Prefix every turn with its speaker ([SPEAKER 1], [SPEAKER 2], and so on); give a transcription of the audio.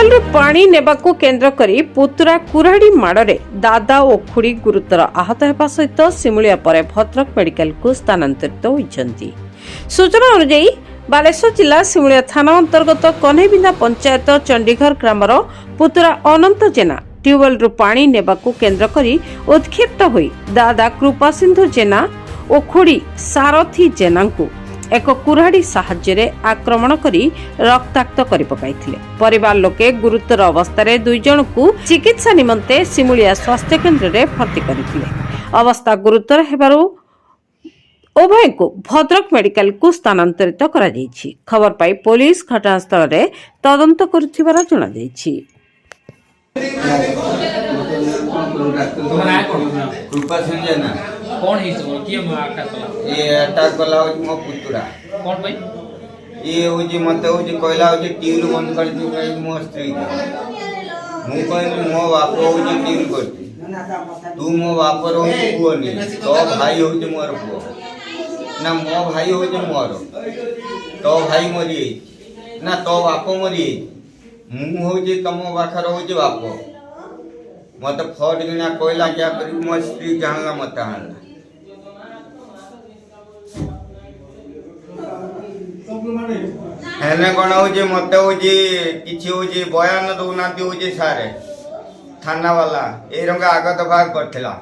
[SPEAKER 1] Tubewell पानी नेबाकू केन्द्र करी पुतुरा कुराड़ी माड़े दादा और खुड़ी गुरुतर आहत होगा सहित सिमुलिया पर भद्रक मेडिकल को स्थानांतरित होती। सूचना अनुसार बालेश्वर जिला सिमुलिया थाना अंतर्गत कन्हेबिंदा पंचायत चंडीघर ग्रामर पुतुरा अनंत जेना ट्यूबवेल पानी नेबाकू केन्द्र करी उत्क्षिप्त होई दादा कृपा सिंधु जेना और खुड़ी सारथी जेना को एक कुराड़ी साहाय्य आक्रमण करी रक्ताक्त करि पकाइथिले। परिवार लोके गुरुतर अवस्था दुई जन को चिकित्सा निमंते सिमुलिया स्वास्थ्य केन्द्र रे भर्ती करथिले। अवस्था गुरुतर हेबारु उभय को भद्रक मेडिकल को स्थानांतरित करा जायछि। खबर पाई पुलिस घटनास्थल रे तदंत करुथिबार जणा जायछि।
[SPEAKER 2] कृपा सिंह जेना
[SPEAKER 3] कौन है सब किए अटैक कला
[SPEAKER 2] ये अटैक कला हो मो पुतुरा
[SPEAKER 3] कौन भाई
[SPEAKER 2] ये हो जी मते हो जी कहला हो जी ट्यूब बंद कर दी भाई मो स्त्री मु कहली मो बाप हो जी ट्यूब करती तू मो बाप रो पुओ नी तो भाई हो जी मोर पुओ ना मो भाई हो जी मोर तो भाई मरी ना तो बाप मरी मु हो जी तम बाखर हो जी बाप मत फट गिना कहला क्या करी मो स्त्री जानला मत हाणला हेने कौन हो मत हो किसी हो बयान दौना हो सारे थाना वाला ये आगत भाग करथिला।